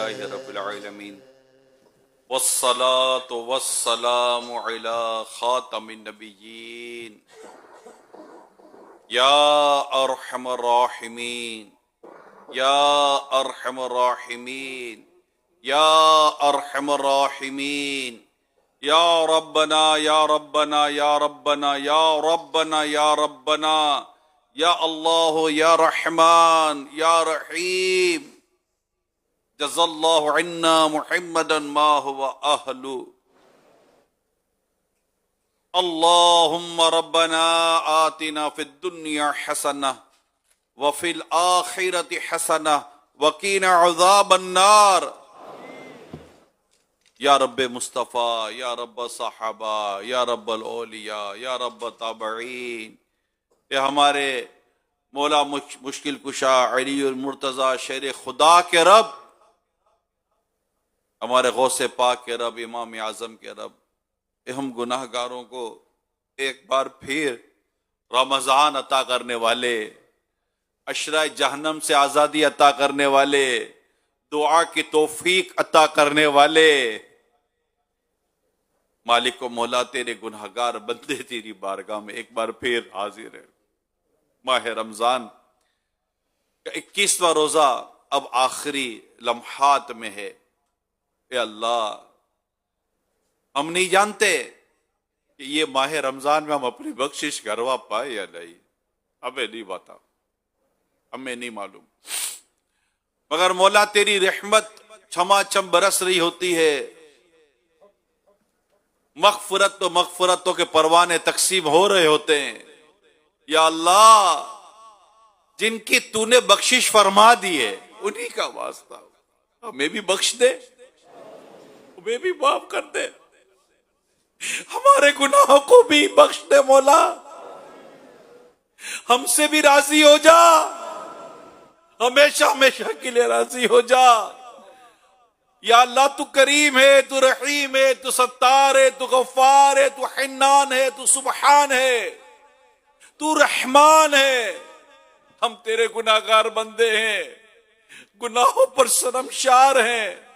अल्हम्दुलिल्लाहि रब्बिल आलमीन वस्सलातु वस्सलामु अला खातमिन नबिय्यीन या अरहमर राहिमीन या अरहमर राहिमीन या अरहमर राहिमीन या रब्बना या रब्बना या रब्बना या रब्बना या रब्बना या अल्लाह या रहमान या रहीम जज़ल्लाहु अन्ना मुहम्मदन मा हुवा अहलु अल्लाहुम्मा रब्बना आतिना फिद दुनिया हसना व फिल आखिरति हसना व कीना अज़ाबन नार या रब्बे मुस्तफ़ा या रब्ब सहाबा या रब्बल औलिया या रब्ब ताबईन। ये हमारे मौला मुश्किल कुशा अलीउल मुर्तज़ा शेर खुदा के रब, हमारे गौसे पाक के रब, इमाम आज़म के रब, हम गुनाहगारों को एक बार फिर रमज़ान अता करने वाले, अशराए जहन्नम से आज़ादी अता करने वाले, दुआ की तौफीक अता करने वाले मालिक को मौला तेरे गुनाहगार बंदे तेरी बारगाह में एक बार फिर हाजिर है। माह रमजान का 21वां रोजा अब आखिरी लम्हात में है। ए अल्लाह, हम नहीं जानते कि ये माह रमजान में हम अपनी बख्शिश करवा पाए या नहीं, हमें नहीं पता, हमें नहीं मालूम, मगर मौला तेरी रहमत छमाछम बरस रही होती है। मगफरत तो मगफरतों के परवाने तकसीम हो रहे होते हैं। या अल्लाह, जिनकी तूने बख्शिश फरमा दी है उन्हीं का वास्ता हमें भी बख्श दे, हमें भी माफ कर दे, हमारे गुनाहों को भी बख्श दे मौला, हमसे भी राजी हो जा, हमेशा हमेशा के लिए राजी हो जा। या अल्लाह, तू करीम है, तू रहीम है, तू सत्तार है, तू गफ्फार है, तू हन्नान है, तू सुबहान है, तू रहमान है। हम तेरे गुनाहगार बंदे हैं, गुनाहों पर शर्मशार हैं,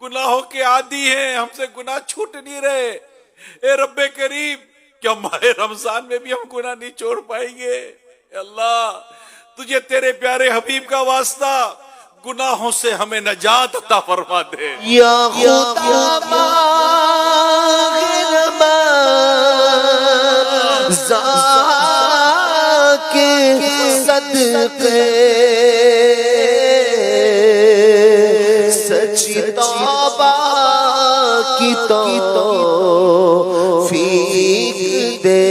गुनाहों के आदी हैं, हमसे गुनाह छूट नहीं रहे। ए रब्बे करीम, क्या माह रमजान में भी हम गुनाह नहीं छोड़ पाएंगे? अल्लाह, तुझे तेरे प्यारे हबीब का वास्ता, गुनाहों से हमें नजात अता फरमा दे। या खुदा के सदके सच्ची तौबा की तौफीक दे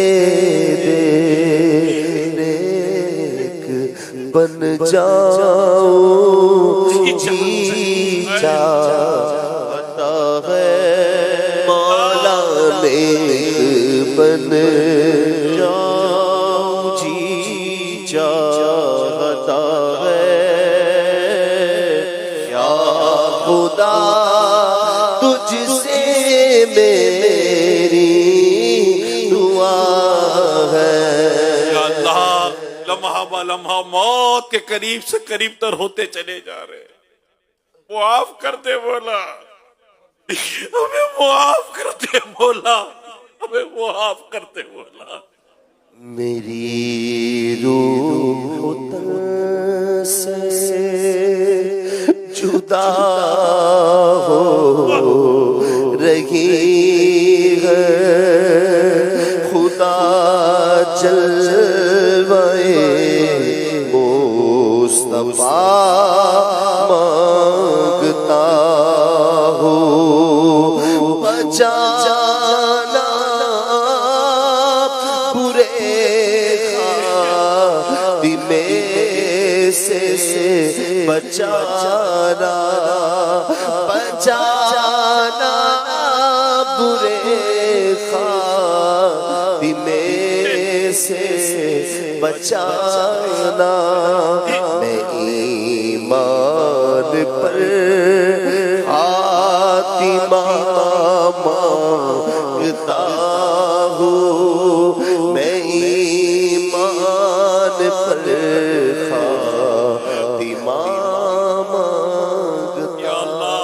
दे, बन जाओ जी चाहता है मौला, नेक बन जाओ जी चाहता है। या खुदा, तुझसे मेरी दुआ है। या अल्लाह, लम्हा ब लम्हा मौत के करीब से करीब तर होते चले जा रहे, मुआफ कर दे मौला, हमें मुआफ कर दे मौला, हमें मुआफ कर दे मौला। मेरी रूह से जुदा हो रही है, खुदा जलवाए मुस्तफा मांगता हो। बचाना बुरे खातिमे से, बचाना बचाना बुरे खातिमे से बचाना। मैं ईमान पर खातिमा मांगता हूँ, मैं ईमान पर खातिमा मांगता। या अल्लाह,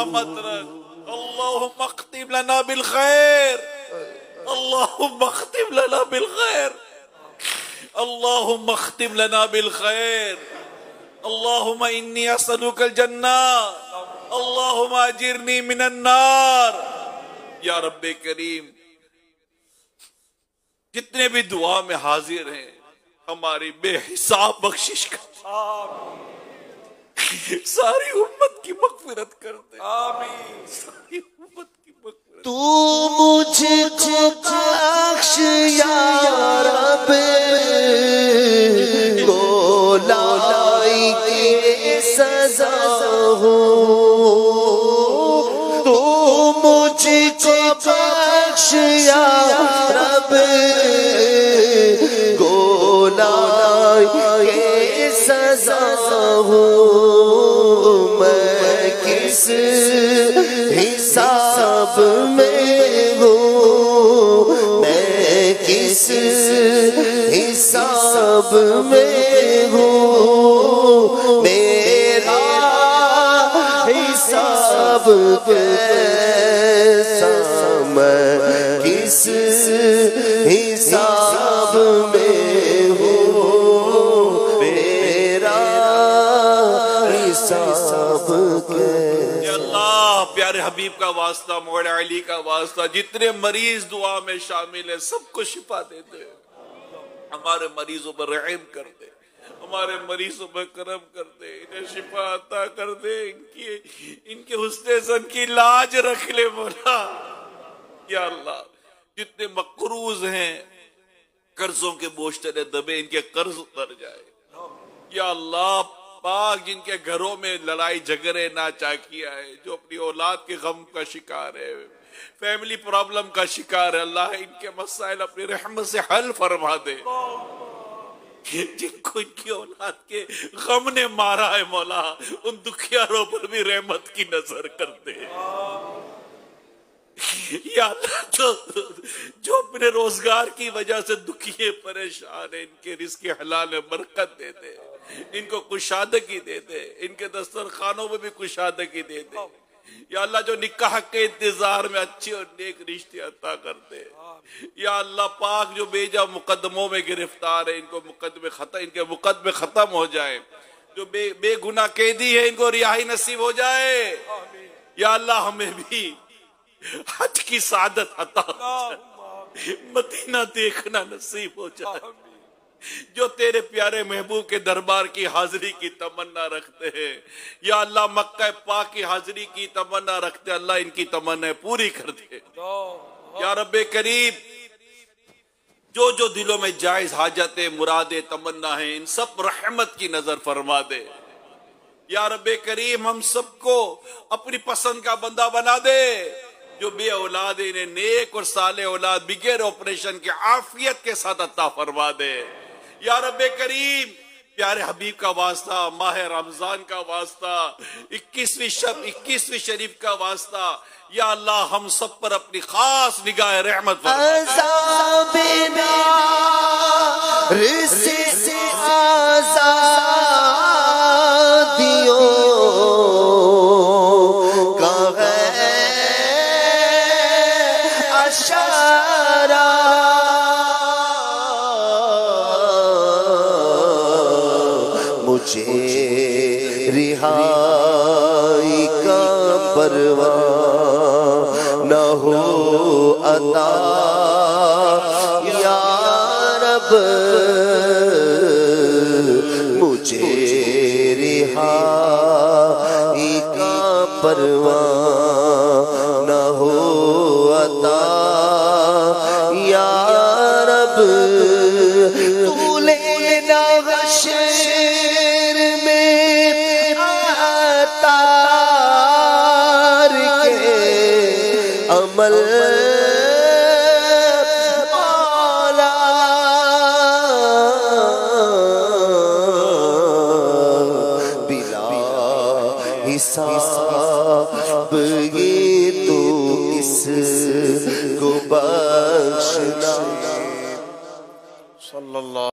सलामत रख। अल्लाहुम्मा अख्तिम लना बिल खैर, अल्लाहुम्मा अख्तिम लना बिल खैर, अल्लाहुम्मा अख्तिम लना बिल खैर, अल्लाहुम्मा इन्नी असअलुकल जन्नह, अल्लाहुम्मा अजिरनी मिनन नार। या रब्बे करीम, जितने भी दुआ में हाजिर हैं हमारी बेहिसाब बख्शिश कर, सारी उम्मत की मग़फ़िरत कर दे। आमीन। सारी उम्मत की मग़फ़िरत। तू मुझको बख्श या रब, गोलाई की सजा हो। तू मुझको बख्श या रब, गोलाई की सजा हो। मैं किस हिसाब में हूँ, मैं किस हिसाब में हूँ, मेरा हिसाब कैसा, मैं किस हिसाब में हूँ, मेरा हिसाब कैसा। या अल्लाह, प्यारे हबीब का वास्ता, मौला अली का वास्ता, जितने मरीज दुआ में शामिल है सबको शिफा दे दे। हमारे मरीजों पर रहम कर दे, हमारे मरीजों पर करम कर दे, इन्हें शिफा अता कर दे, इनके हुस्ने ज़न की लाज रख ले मौला। या अल्लाह, जितने मकरूज हैं कर्जों के बोझ तले दबे, इनके कर्ज उतर जाए। या अल्लाह पाक, जिनके घरों में लड़ाई झगड़े नाचाकिया है, जो अपनी औलाद के गम का शिकार है, फैमिली प्रॉब्लम का शिकार है, अल्लाह इनके मसाइल अपनी रहमत से हल फरमा दे। जिनको इनकी औलाद के गम ने मारा है मौला, उन दुखियारों पर भी रहमत की नजर कर दे। या अल्लाह, जो अपने रोजगार की वजह से दुखी है, परेशान है, इनके रिज़्क़ हलाल में बरकत दे दे, इनको कुशादगी दे दे, इनके दस्तरखानों में भी कुशादगी दे दे। या अल्लाह, जो निकाह के इंतजार में अच्छे और नेक रिश्ते अता कर दे। या अल्लाह पाक, जो बेजा मुकदमों में गिरफ्तार है, इनके मुकदमे खत्म हो जाए। जो बेगुनाह कैदी है, इनको रिहाई नसीब हो जाए। या अल्लाह, हमें भी हज की सादत अता हो जाए, मदीना देखना नसीब हो जाए। जो तेरे प्यारे महबूब के दरबार की हाजिरी की तमन्ना रखते हैं, या अल्लाह मक्का पाक की हाजिरी की तमन्ना रखते, अल्लाह इनकी तमन्ना पूरी कर दे। या रब्बे करीम, जो जो दिलों में जायज हाजतें, मुरादे, तमन्ना है, इन सब रहमत की नजर फरमा दे। या रब्बे करीम, हम सबको अपनी पसंद का बंदा बना दे। जो बे औलाद है, इन्हें नेक और साले औलाद बगैर ऑपरेशन के आफियत के साथ अता फरमा दे। या रब्बे करीम, प्यारे हबीब का वास्ता, माह रमजान का वास्ता, 21वीं शरीफ का वास्ता, या अल्लाह हम सब पर अपनी खास निगाह रहमत मुझे रिहाई का परवाह न हो अता या रब, मुझे रिहाई का परवाह न हो अता या रब। तू लेना शेर में अतार के अमल मौला, बिला हिसाब